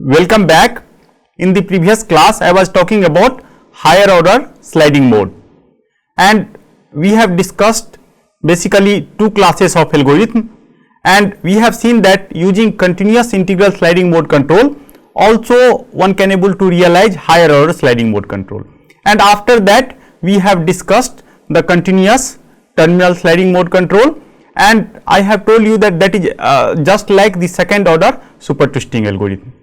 Welcome back. In the previous class I was talking about higher order sliding mode, and we have discussed basically two classes of algorithm, and we have seen that using continuous integral sliding mode control also one can able to realize higher order sliding mode control. And after that we have discussed the continuous terminal sliding mode control, and I have told you that that is just like the second order super twisting algorithm.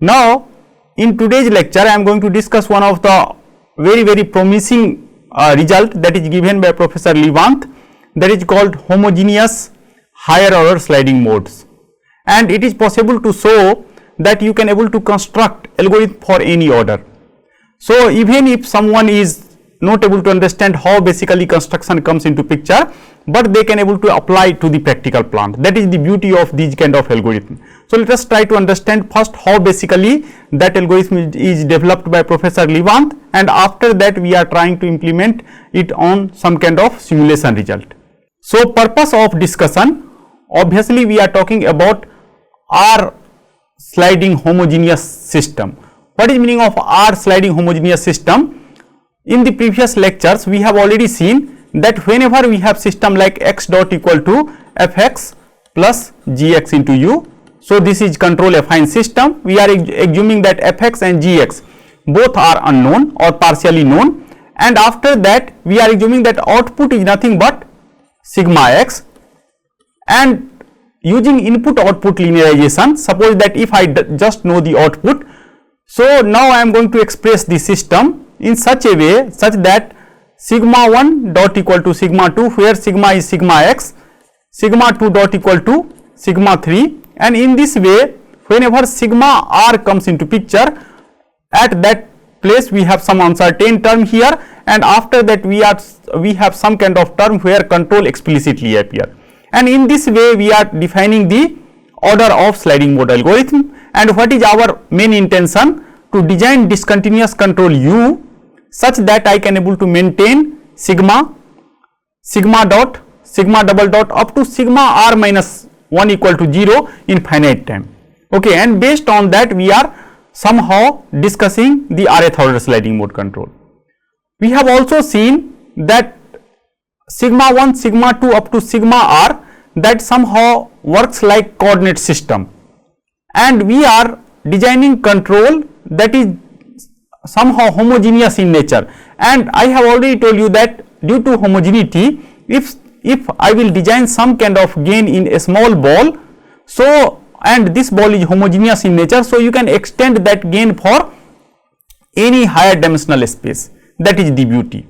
Now in today's lecture I am going to discuss one of the very promising result that is given by Professor Levant, that is called homogeneous higher order sliding modes, and it is possible to show that you can able to construct algorithm for any order. So even if someone is not able to understand how basically construction comes into picture, but they can able to apply to the practical plant. That is the beauty of these kind of algorithm. So let us try to understand first how basically that algorithm is developed by Professor Levant, and after that we are trying to implement it on some kind of simulation result. So purpose of discussion, obviously we are talking about R sliding homogeneous system. What is meaning of R sliding homogeneous system? In the previous lectures we have already seen that whenever we have system like x dot equal to fx plus gx into u, so this is control affine system. We are assuming that fx and gx both are unknown or partially known, and after that we are assuming that output is nothing but sigma x, and using input output linearization, suppose that if I just know the output, so now I am going to express the system in such a way such that sigma 1 dot equal to sigma 2, where sigma is sigma x, sigma 2 dot equal to sigma 3, and in this way whenever sigma r comes into picture, at that place we have some uncertain term here, and after that we have some kind of term where control explicitly appear, and in this way we are defining the order of sliding mode algorithm. And what is our main intention? To design discontinuous control u such that I can able to maintain sigma dot, sigma double dot up to sigma r minus 1 equal to 0 in finite time. Okay, and based on that we are somehow discussing the rth order sliding mode control. We have also seen that sigma 1, sigma 2 up to sigma r, that somehow works like coordinate system, and we are designing control that is somehow homogeneous in nature. And I have already told you that due to homogeneity, if I will design some kind of gain in a small ball, so and this ball is homogeneous in nature, so you can extend that gain for any higher dimensional space. That is the beauty.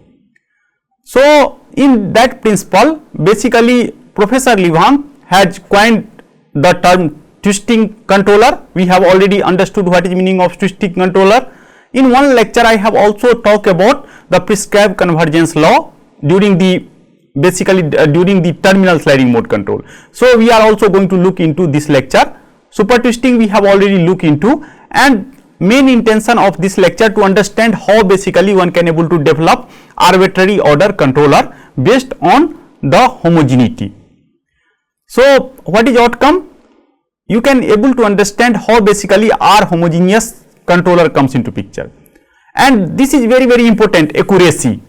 So in that principle basically Professor Levant has coined the term twisting controller. We have already understood what is meaning of twisting controller. In one lecture I have also talked about the prescribed convergence law during the during the terminal sliding mode control. So we are also going to look into this lecture. Super twisting we have already looked into, and main intention of this lecture to understand how basically one can able to develop arbitrary order controller based on the homogeneity. So what is outcome? You can able to understand how basically R homogeneous controller comes into picture, and this is very important, accuracy,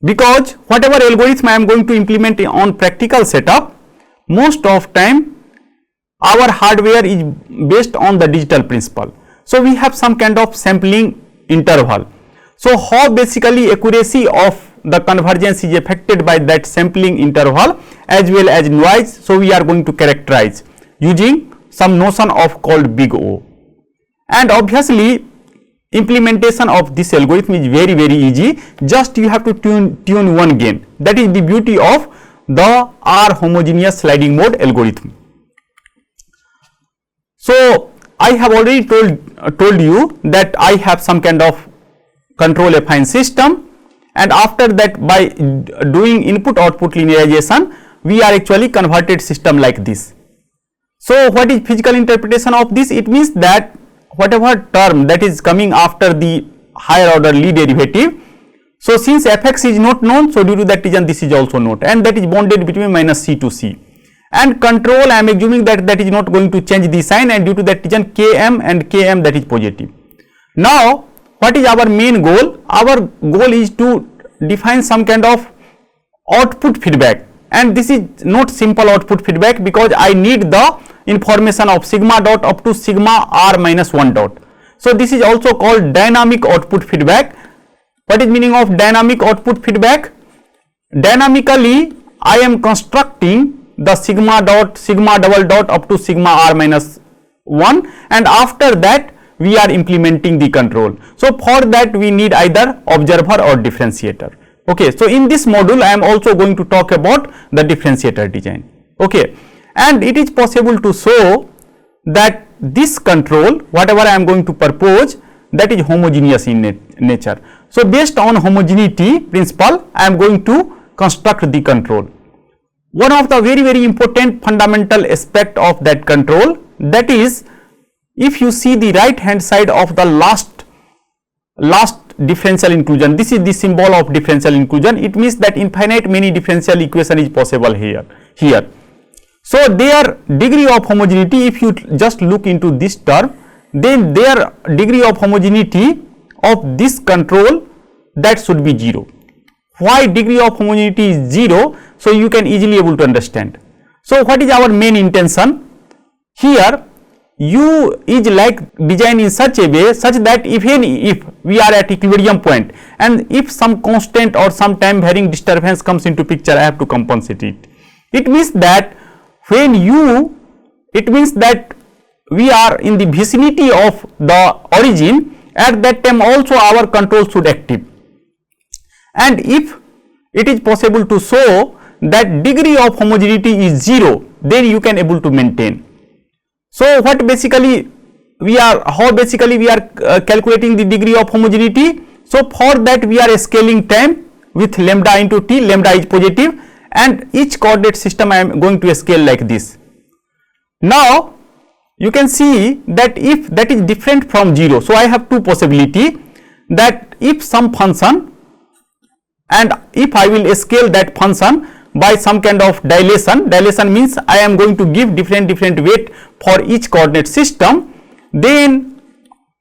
because whatever algorithm I am going to implement on practical setup, most of time our hardware is based on the digital principle. So we have some kind of sampling interval. So how basically accuracy of the convergence is affected by that sampling interval as well as noise, so we are going to characterize using some notion of called big O. And obviously implementation of this algorithm is very easy, just you have to tune one gain. That is the beauty of the R homogeneous sliding mode algorithm. So I have already told you that I have some kind of control affine system, and after that by doing input output linearization we are actually converted system like this. So what is physical interpretation of this? It means that whatever term that is coming after the higher order Lie derivative, so since fx is not known, so due to that reason this is also not, and that is bounded between minus c to c, and control I am assuming that that is not going to change the sign, and due to that reason Km and Km that is positive. Now what is our main goal? Our goal is to define some kind of output feedback, and this is not simple output feedback because I need the information of sigma dot up to sigma r minus 1 dot. So this is also called dynamic output feedback. What is meaning of dynamic output feedback? Dynamically I am constructing the sigma dot, sigma double dot up to sigma r minus 1, and after that we are implementing the control. So for that we need either observer or differentiator. Okay, so in this module I am also going to talk about the differentiator design. Okay, and it is possible to show that this control, whatever I am going to propose, that is homogeneous in nature. So based on homogeneity principle I am going to construct the control. One of the very important fundamental aspect of that control, that is, if you see the right hand side of the last differential inclusion, this is the symbol of differential inclusion. It means that infinite many differential equation is possible here. So their degree of homogeneity, if you just look into this term, then their degree of homogeneity of this control, that should be 0. Why degree of homogeneity is 0? So you can easily able to understand. So what is our main intention here? U is like designed in such a way such that even if we are at equilibrium point and if some constant or some time varying disturbance comes into picture, I have to compensate it. It means that when it means that we are in the vicinity of the origin, at that time also our control should active. And if it is possible to show that degree of homogeneity is 0, then you can able to maintain. So what basically we are calculating the degree of homogeneity. So for that we are scaling time with lambda into t, lambda is positive, and each coordinate system I am going to scale like this. Now you can see that if that is different from 0, so I have two possibility, that if some function, and if I will scale that function by some kind of dilation means I am going to give different weight for each coordinate system, then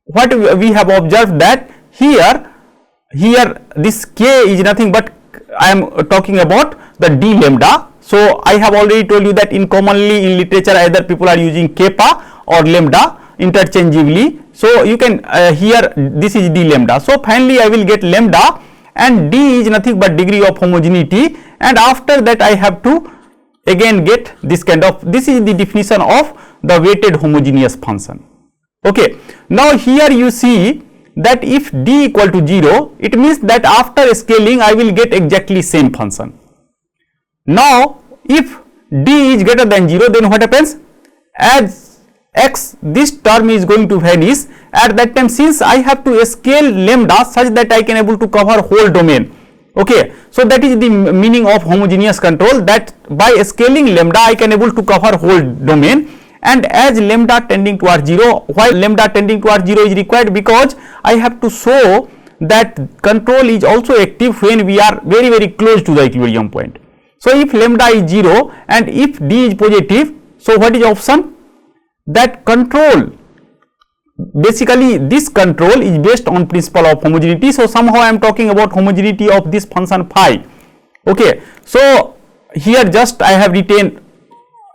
what we have observed that here this k is nothing but I am talking about the d lambda. So I have already told you that commonly in literature either people are using kappa or lambda interchangeably. So you can here this is d lambda. So finally I will get lambda, and d is nothing but degree of homogeneity, and after that I have to again get this kind of, this is the definition of the weighted homogeneous function. Okay, now here you see that if d equal to 0, it means that after scaling I will get exactly same function. Now if d is greater than 0, then what happens? As x, this term is going to vanish. At that time, since I have to scale lambda such that I can able to cover whole domain. Okay, so that is the meaning of homogeneous control, that by scaling lambda I can able to cover whole domain, and as lambda tending towards 0, why lambda tending towards 0 is required? Because I have to show that control is also active when we are very close to the equilibrium point. So if lambda is 0 and if d is positive, so what is option? That control, basically this control is based on principle of homogeneity. So somehow I am talking about homogeneity of this function phi. Okay, so here just I have retained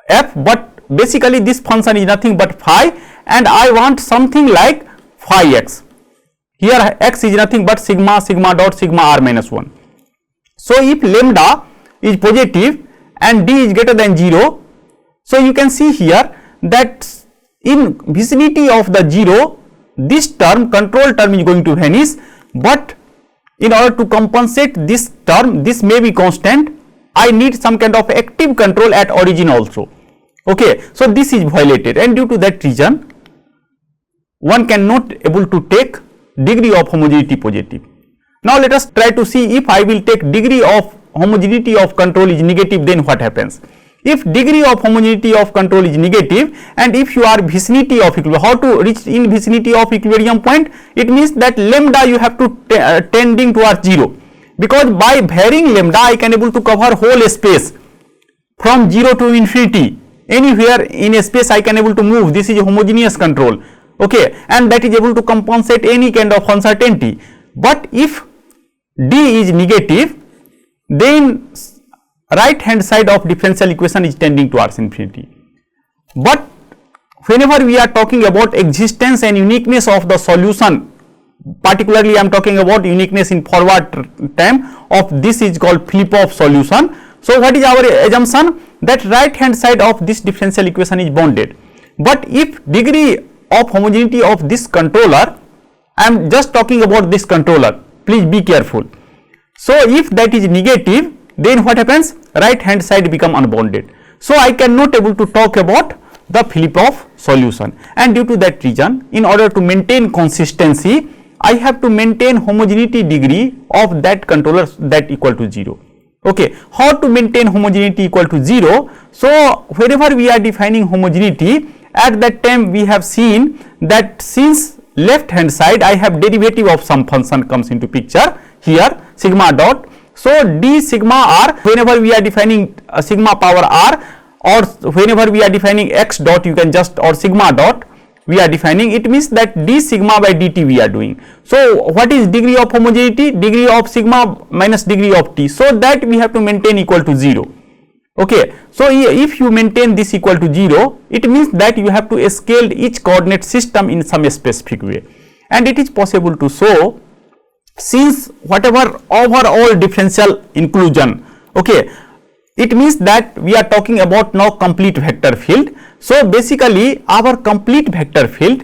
f, but basically this function is nothing but phi, and I want something like phi x. Here x is nothing but sigma dot sigma r minus 1. So if lambda is positive and d is greater than 0, so you can see here that in vicinity of the 0, this term, control term is going to vanish, but in order to compensate this term, this may be constant, I need some kind of active control at origin also. Okay, so this is violated, and due to that reason one cannot able to take degree of homogeneity positive. Now let us try to see, if I will take degree of homogeneity of control is negative, then what happens? If degree of homogeneity of control is negative, and if you are vicinity of equilibrium, how to reach in vicinity of equilibrium point? It means that lambda you have to tending towards 0, because by varying lambda I can able to cover whole space. from 0 to infinity, anywhere in a space I can able to move. This is a homogeneous control, okay, and that is able to compensate any kind of uncertainty. But if D is negative, then right hand side of differential equation is tending towards infinity. But whenever we are talking about existence and uniqueness of the solution, particularly I am talking about uniqueness in forward time of this is called Filipov solution. So what is our assumption? That right hand side of this differential equation is bounded. But if degree of homogeneity of this controller, I am just talking about this controller, please be careful. So if that is negative, then what happens? Right hand side become unbounded. So I cannot able to talk about the Filipov solution, and due to that reason, in order to maintain consistency, I have to maintain homogeneity degree of that controller that equal to 0. Okay, how to maintain homogeneity equal to 0? So wherever we are defining homogeneity, at that time we have seen that since left hand side I have derivative of some function comes into picture here, sigma dot. So d sigma r, whenever we are defining sigma power r, or whenever we are defining x dot, you can just, or sigma dot we are defining, it means that d sigma by dt we are doing. So what is degree of homogeneity? Degree of sigma minus degree of t, so that we have to maintain equal to 0. Okay, so if you maintain this equal to 0, it means that you have to scale each coordinate system in some specific way, and it is possible to show since whatever overall differential inclusion. Okay, it means that we are talking about now complete vector field. So basically our complete vector field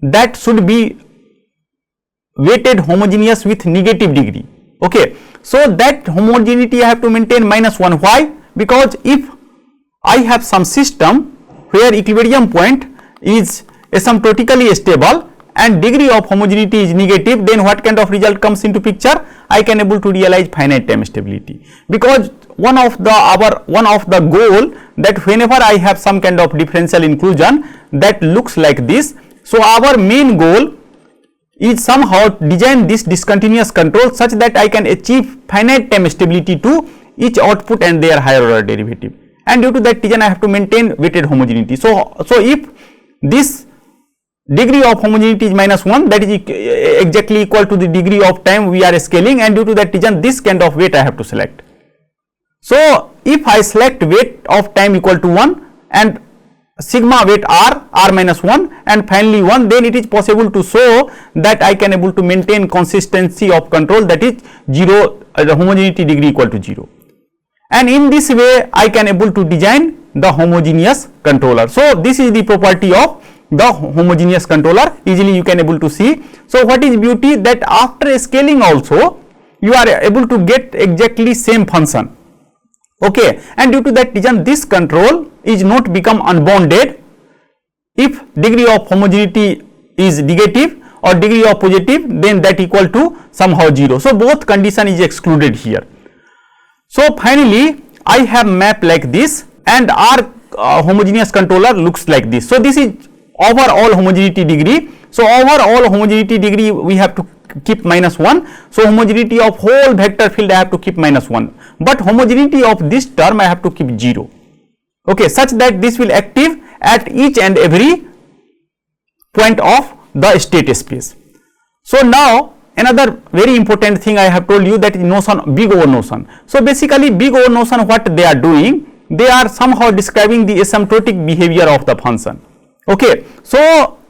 that should be weighted homogeneous with negative degree. Okay, so that homogeneity I have to maintain -1. Why? Because if I have some system where equilibrium point is asymptotically stable and degree of homogeneity is negative, then what kind of result comes into picture? I can able to realize finite time stability, because one of the goal that whenever I have some kind of differential inclusion that looks like this, so our main goal is somehow design this discontinuous control such that I can achieve finite time stability to each output and their higher order derivative, and due to that reason I have to maintain weighted homogeneity. So if this degree of homogeneity is -1, that is exactly equal to the degree of time we are scaling, and due to that reason this kind of weight I have to select. So if I select weight of time equal to 1 and sigma weight r minus 1 and finally 1, then it is possible to show that I can able to maintain consistency of control, that is 0, the homogeneity degree equal to 0, and in this way I can able to design the homogeneous controller. So this is the property of the homogeneous controller, easily you can able to see. So what is beauty? That after scaling also you are able to get exactly same function. Okay, and due to that reason this control is not become unbounded if degree of homogeneity is negative or degree of positive, then that equal to somehow 0. So both condition is excluded here. So finally I have map like this, and our homogeneous controller looks like this. So this is overall homogeneity degree. So overall homogeneity degree we have to keep -1. So homogeneity of whole vector field I have to keep -1, but homogeneity of this term I have to keep 0. Okay, such that this will active at each and every point of the state space. So now another very important thing I have told you, that is notion, big O notion. So basically big O notion, what they are doing, they are somehow describing the asymptotic behavior of the function. Okay, so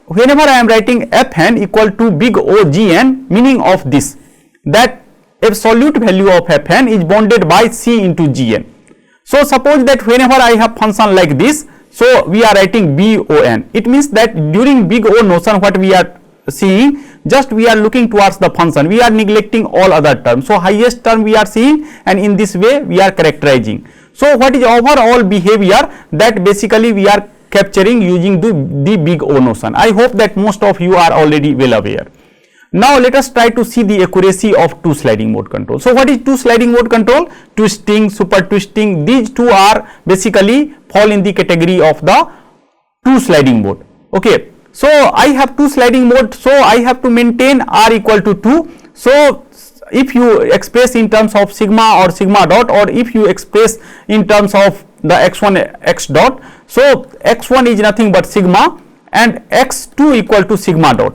whenever I am writing fn equal to big O gn, meaning of this, that absolute value of fn is bounded by c into gn. So suppose that whenever I have function like this, so we are writing bon, it means that during big O notion what we are seeing, just we are looking towards the function, we are neglecting all other terms. So highest term we are seeing, and in this way we are characterizing. So what is overall behavior, that basically we are capturing using the big O notion. I hope that most of you are already well aware. Now let us try to see the accuracy of two sliding mode control. So what is two sliding mode control? Twisting, super twisting, these two are basically fall in the category of the two sliding mode. Okay, so I have two sliding mode, so I have to maintain r equal to 2. So if you express in terms of sigma or sigma dot, or if you express in terms of the x1 x dot. So x1 is nothing but sigma and x2 equal to sigma dot.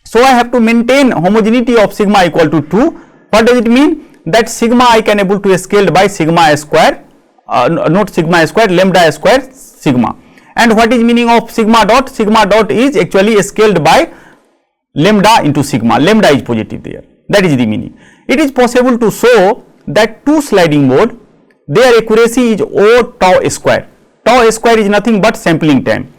So I have to maintain homogeneity of sigma equal to 2. What does it mean? That sigma I can able to scale by sigma square, not sigma square, lambda square sigma. And what is meaning of sigma dot? Sigma dot is actually scaled by lambda into sigma. Lambda is positive there. That is the meaning. It is possible to show that two sliding mode, their accuracy is O tau square. Tau square is nothing but sampling time.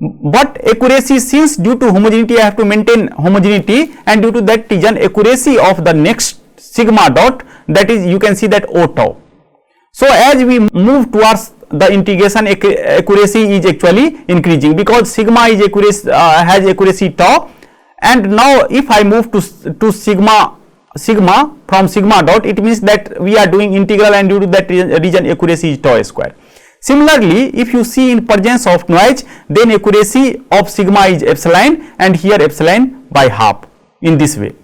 But accuracy, since due to homogeneity I have to maintain homogeneity, and due to that reason accuracy of the next sigma dot, that is you can see that O tau. So as we move towards the integration, accuracy is actually increasing because sigma is accuracy, has accuracy tau, and now if I move to sigma from sigma dot, it means that we are doing integral, and due to that region accuracy is tau square. Similarly, if you see in presence of noise, then accuracy of sigma is epsilon, and here epsilon by half in this way.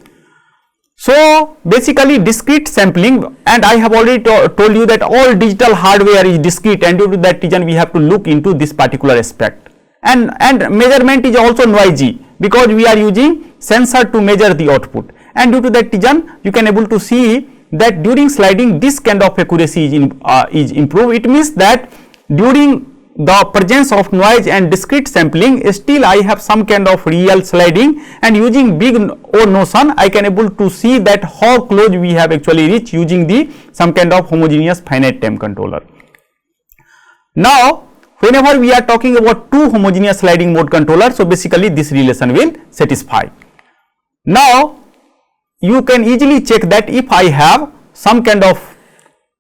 So basically discrete sampling, and I have already told you that all digital hardware is discrete, and due to that reason we have to look into this particular aspect. And measurement is also noisy because we are using sensor to measure the output, and due to that reason you can able to see that during sliding this kind of accuracy is improved. It means that during the presence of noise and discrete sampling, still I have some kind of real sliding, and using big O notion I can able to see that how close we have actually reached using the some kind of homogeneous finite time controller. Now whenever we are talking about two homogeneous sliding mode controller, so basically this relation will satisfy. Now you can easily check that if I have some kind of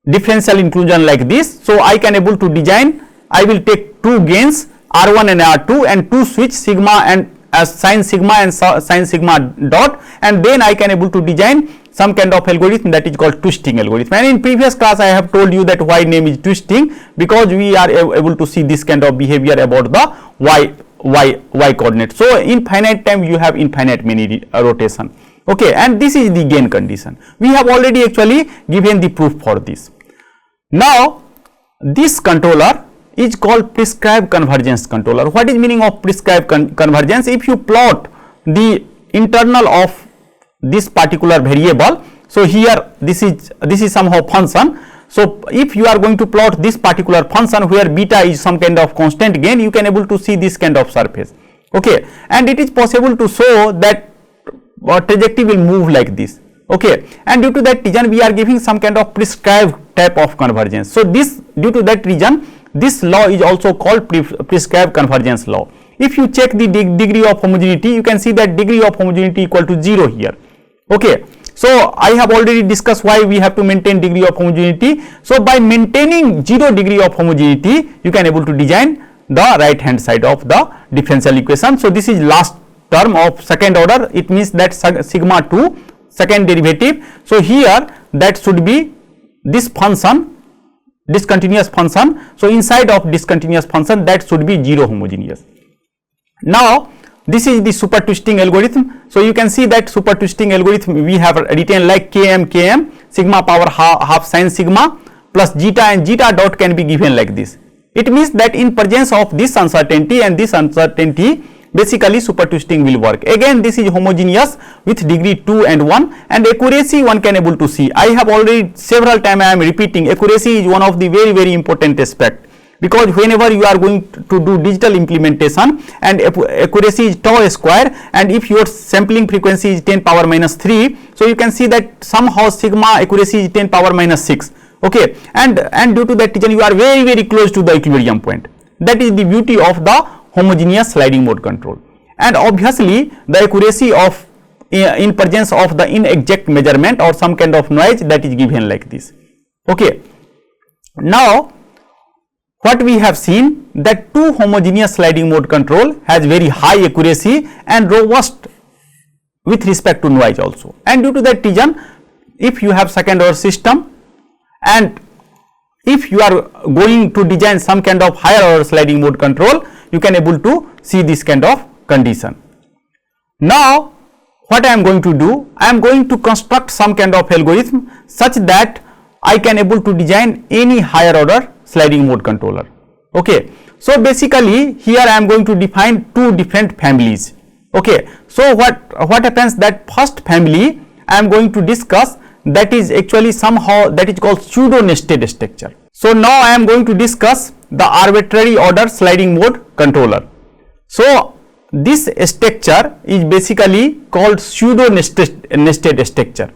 differential inclusion like this, so I can able to design, I will take two gains R1 and R2 and two switch sigma and sin sigma and sin sigma dot, and then I can able to design some kind of algorithm that is called twisting algorithm. And in previous class I have told you that why name is twisting, because we are able to see this kind of behavior about the y coordinate. So in finite time you have infinite many rotation. Okay, and this is the gain condition. We have already actually given the proof for this. Now this controller is called prescribed convergence controller. What is meaning of prescribed convergence? If you plot the internal of this particular variable, so here this is somehow function. So if you are going to plot this particular function where beta is some kind of constant gain, you can able to see this kind of surface. Okay, and it is possible to show that trajectory will move like this. Okay, and due to that reason we are giving some kind of prescribed type of convergence. So this, due to that reason, this law is also called prescribed convergence law. If you check the degree of homogeneity, you can see that degree of homogeneity equal to 0 here. Okay, so I have already discussed why we have to maintain degree of homogeneity. So by maintaining 0 degree of homogeneity, you can able to design the right hand side of the differential equation. So this is last term of second order. It means that sigma 2 second derivative. So here that should be this function, discontinuous function. So inside of discontinuous function that should be 0 homogeneous. Now this is the super twisting algorithm. So you can see that super twisting algorithm we have written like km sigma power half sin sigma plus zeta, and zeta dot can be given like this. It means that in presence of this uncertainty and this uncertainty, basically super twisting will work. Again this is homogeneous with degree 2 and 1, and accuracy one can able to see. I have already several times I am repeating, accuracy is one of the very important aspect, because whenever you are going to do digital implementation and accuracy is tau square, and if your sampling frequency is 10 power minus 3, so you can see that somehow sigma accuracy is 10 power minus 6. Okay, and due to that reason you are very close to the equilibrium point. That is the beauty of the homogeneous sliding mode control. And obviously the accuracy of in presence of the inexact measurement or some kind of noise, that is given like this. Okay, now what we have seen, that two homogeneous sliding mode control has very high accuracy and robust with respect to noise also. And due to that reason, if you have second order system and if you are going to design some kind of higher order sliding mode control, you can able to see this kind of condition. Now what I am going to do, I am going to construct some kind of algorithm such that I can able to design any higher order sliding mode controller. Okay. So basically here I am going to define two different families. Okay. So what happens, that first family I am going to discuss, that is actually somehow that is called pseudo nested structure. So now I am going to discuss the arbitrary order sliding mode controller. So this structure is basically called pseudo nested structure.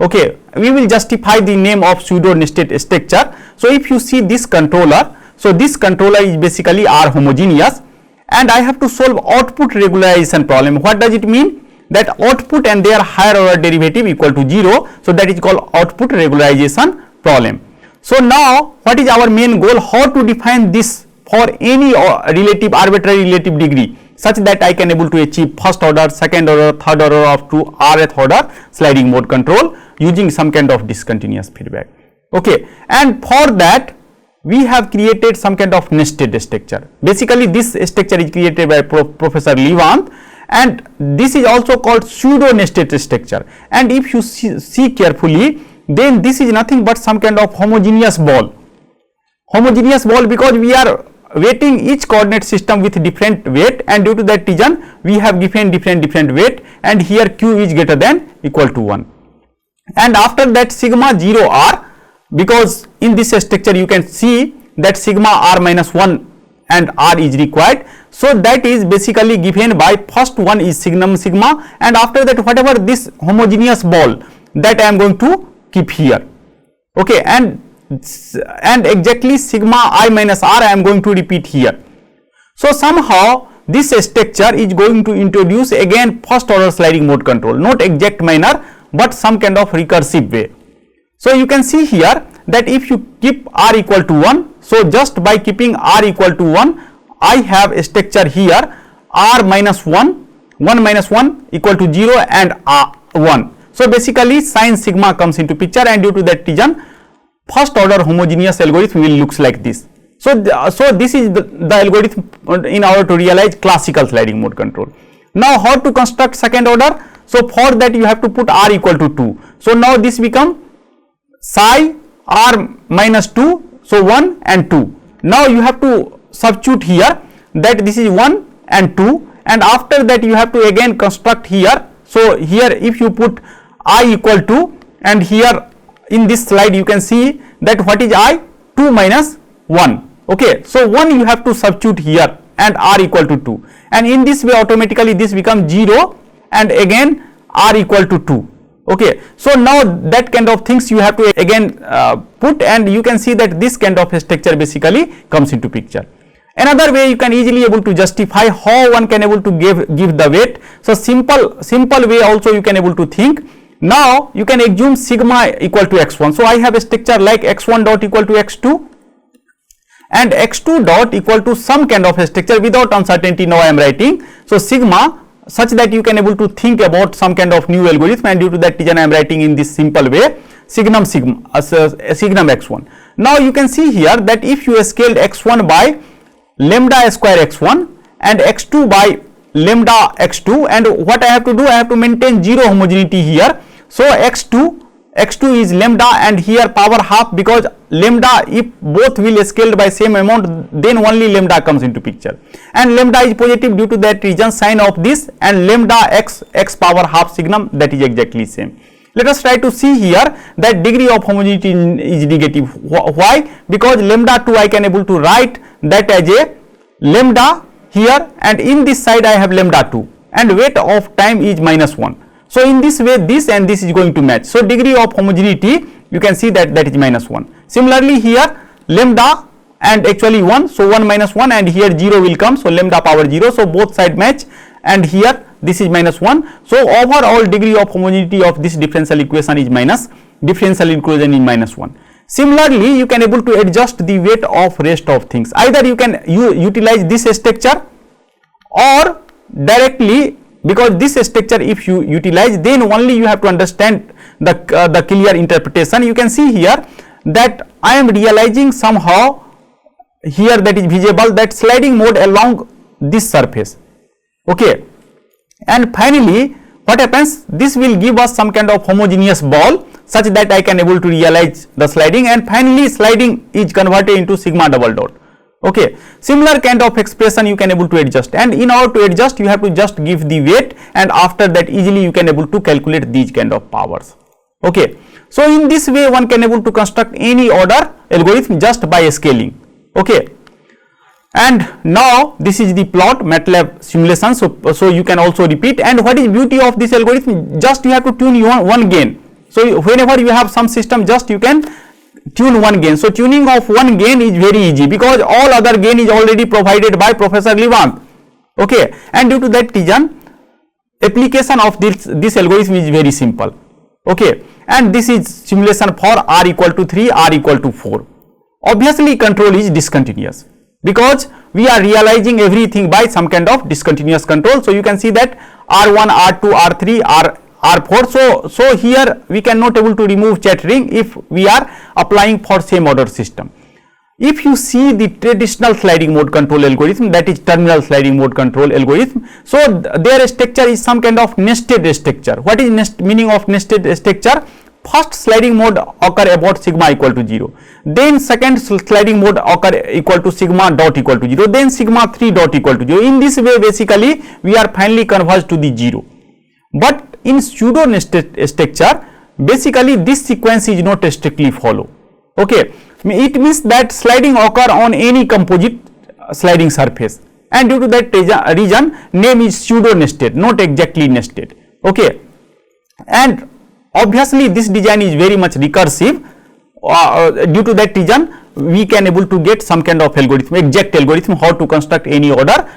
Okay, we will justify the name of pseudo nested structure. So if you see this controller, so this controller is basically R homogeneous, and I have to solve output regularization problem. What does it mean? That output and their higher order derivative equal to 0. So that is called output regularization problem. So now what is our main goal? How to define this for any relative arbitrary relative degree, such that I can able to achieve first order, second order, third order up to rth order sliding mode control using some kind of discontinuous feedback. Okay, and for that we have created some kind of nested structure. Basically this structure is created by Professor Levant, and this is also called pseudo nested structure. And if you see carefully, then this is nothing but some kind of homogeneous ball. Homogeneous ball because we are weighting each coordinate system with different weight, and due to that reason we have given different weight, and here q is greater than equal to 1. And after that sigma 0 r, because in this structure you can see that sigma r minus 1 and r is required. So that is basically given by first one is signum sigma, and after that whatever this homogeneous ball that I am going to keep here. Okay, and exactly sigma I minus r I am going to repeat here. So somehow this structure is going to introduce again first order sliding mode control, not exact manner but some kind of recursive way. So you can see here that if you keep r equal to 1, so just by keeping r equal to 1, I have a structure here r minus 1, 1 minus 1 equal to 0 and 1. So basically sin sigma comes into picture, and due to that reason first order homogeneous algorithm will looks like this. So this is the algorithm in order to realize classical sliding mode control. Now how to construct second order? So for that you have to put r equal to 2. So now this become psi r minus 2, so 1 and 2. Now you have to substitute here that this is 1 and 2, and after that you have to again construct here. So here if you put I equal to, and here in this slide you can see that what is I? 2 minus 1. Okay, so 1 you have to substitute here and r equal to 2, and in this way automatically this becomes 0 and again r equal to 2. Okay, so now that kind of things you have to again put, and you can see that this kind of structure basically comes into picture. Another way you can easily able to justify how one can able to give the weight. So simple way also you can able to think. Now you can assume sigma equal to x1. So I have a structure like x1 dot equal to x2 and x2 dot equal to some kind of a structure without uncertainty. Now I am writing so sigma, such that you can able to think about some kind of new algorithm, and due to that reason I am writing in this simple way signum x1. Now you can see here that if you scaled x1 by lambda square x1 and x2 by lambda x2, and what I have to do, I have to maintain 0 homogeneity here. So x2 is lambda and here power half, because lambda if both will scaled by same amount then only lambda comes into picture, and lambda is positive, due to that reason sign of this, and lambda x power half signum, that is exactly same. Let us try to see here that degree of homogeneity is negative. Why? Because lambda 2 I can able to write that as a lambda here, and in this side I have lambda 2, and weight of time is minus 1. So in this way this and this is going to match. So degree of homogeneity you can see that is minus 1. Similarly here lambda and actually 1, so 1 minus 1, and here 0 will come, so lambda power 0, so both side match, and here this is minus 1. So overall degree of homogeneity of this differential equation is minus, differential equation is minus 1. Similarly you can able to adjust the weight of rest of things. Either you can utilize this structure or directly, because this structure if you utilize then only you have to understand the clear interpretation. You can see here that I am realizing somehow here that is visible that sliding mode along this surface. Okay, and finally what happens, this will give us some kind of homogeneous ball such that I can able to realize the sliding, and finally sliding is converted into sigma double dot. Okay, similar kind of expression you can able to adjust, and in order to adjust you have to just give the weight, and after that easily you can able to calculate these kind of powers. Okay, so in this way one can able to construct any order algorithm just by scaling. Okay, and now this is the plot MATLAB simulation, so you can also repeat. And what is beauty of this algorithm? Just you have to tune one gain. So whenever you have some system, just you can tune one gain. So tuning of one gain is very easy because all other gain is already provided by Professor Levant. Okay, and due to that reason application of this algorithm is very simple. Okay, and this is simulation for r equal to 3, r equal to 4. Obviously control is discontinuous because we are realizing everything by some kind of discontinuous control. So you can see that r1, r2, r3, r4. So here we cannot able to remove chattering if we are applying for same order system. If you see the traditional sliding mode control algorithm, that is terminal sliding mode control algorithm, so their structure is some kind of nested structure. What is meaning of nested structure? First sliding mode occur about sigma equal to 0, then second sliding mode occur equal to sigma dot equal to 0, then sigma 3 dot equal to 0. In this way basically we are finally converged to the 0. But in pseudo nested structure basically this sequence is not strictly follow. Okay, it means that sliding occur on any composite sliding surface, and due to that reason name is pseudo nested, not exactly nested. Okay, and obviously this design is very much recursive. Due to that reason we can able to get some kind of algorithm, exact algorithm how to construct any order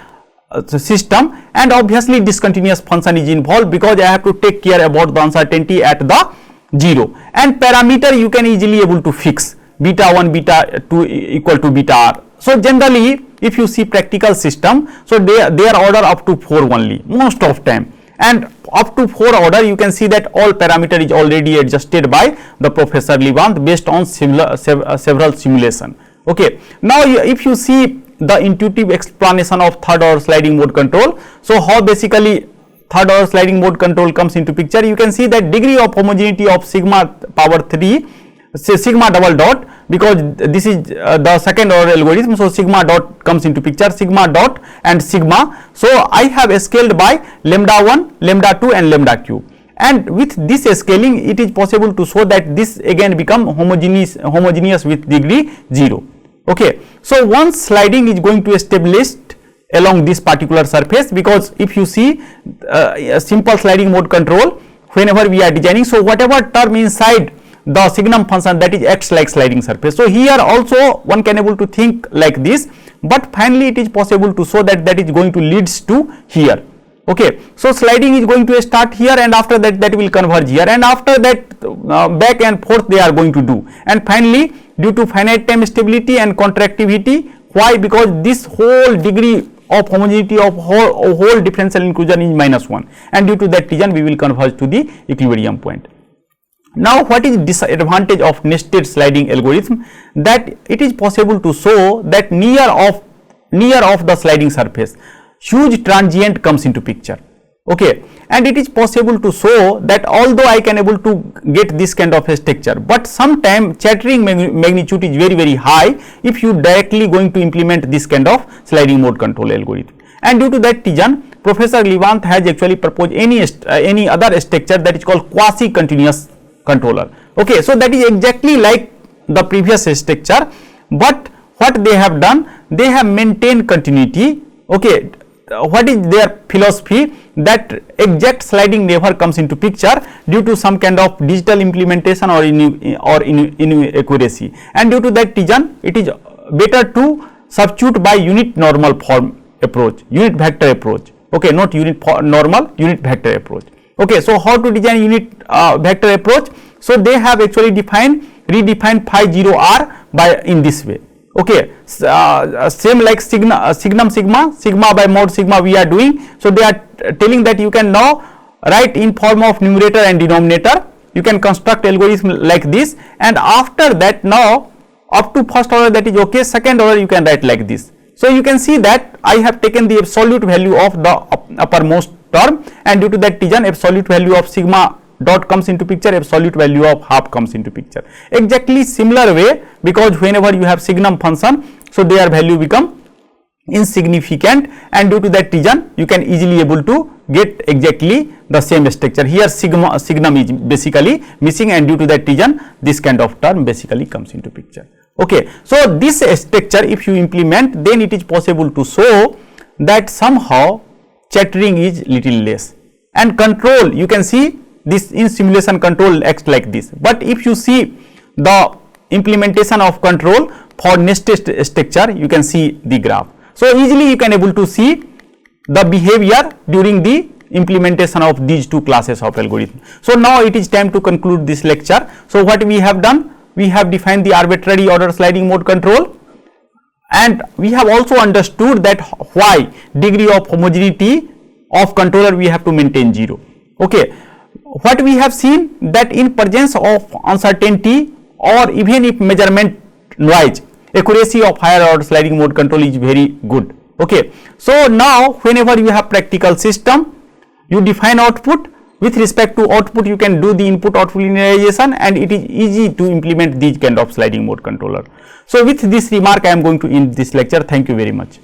system, and obviously discontinuous function is involved because I have to take care about the uncertainty at the 0, and parameter you can easily able to fix beta 1 beta 2 equal to beta r. So generally if you see practical system, so they are order up to 4 only most of time, and up to 4 order you can see that all parameter is already adjusted by the Professor Levant based on several simulation. Okay, now if you see the intuitive explanation of third order sliding mode control, so how basically third order sliding mode control comes into picture, you can see that degree of homogeneity of sigma power 3, say sigma double dot, because this is the second order algorithm, so sigma dot comes into picture, sigma dot and sigma. So I have scaled by lambda 1, lambda 2 and lambda cube, and with this scaling it is possible to show that this again become homogeneous with degree 0. Okay, so once sliding is going to establish along this particular surface, because if you see a simple sliding mode control whenever we are designing, so whatever term inside the signum function that is acts like sliding surface. So here also one can able to think like this, but finally it is possible to show that that is going to leads to here. Okay, so sliding is going to start here, and after that that will converge here, and after that back and forth they are going to do, and finally due to finite time stability and contractivity. Why? Because this whole degree of homogeneity of whole differential inclusion is -1, and due to that reason we will converge to the equilibrium point. Now what is disadvantage of nested sliding algorithm? That it is possible to show that near of the sliding surface huge transient comes into picture. Okay, and it is possible to show that although I can able to get this kind of a structure, but sometime chattering magnitude is very high if you directly going to implement this kind of sliding mode control algorithm, and due to that reason Professor Levant has actually proposed any other structure that is called quasi continuous controller. Okay, so that is exactly like the previous structure, but what they have done, they have maintained continuity. Okay, what is their philosophy? That exact sliding never comes into picture due to some kind of digital implementation or inaccuracy, and due to that reason it is better to substitute by unit normal form approach, unit vector approach. Okay, not unit normal, unit vector approach. Okay, so how to design unit vector approach? So they have actually redefined phi 0 r by in this way. Okay, same like sigma by mod sigma we are doing. So they are telling that you can now write in form of numerator and denominator. You can construct algorithm like this, and after that now up to first order that is okay, second order you can write like this. So you can see that I have taken the absolute value of the uppermost term, and due to that reason absolute value of sigma dot comes into picture, absolute value of half comes into picture. Exactly similar way, because whenever you have signum function, so their value become insignificant, and due to that reason you can easily able to get exactly the same structure. Here signum is basically missing, and due to that reason this kind of term basically comes into picture. Okay, so this structure if you implement, then it is possible to show that somehow chattering is little less, and control, you can see this in simulation control acts like this, but if you see the implementation of control for nested structure, you can see the graph. So easily you can able to see the behavior during the implementation of these two classes of algorithm. So now it is time to conclude this lecture. So what we have done, we have defined the arbitrary order sliding mode control, and we have also understood that why degree of homogeneity of controller we have to maintain 0. Okay, what we have seen, that in presence of uncertainty or even if measurement noise, accuracy of higher order sliding mode control is very good. Okay, so now whenever you have practical system, you define output. With respect to output, you can do the input output linearization, and it is easy to implement these kind of sliding mode controller. So with this remark, I am going to end this lecture. Thank you very much.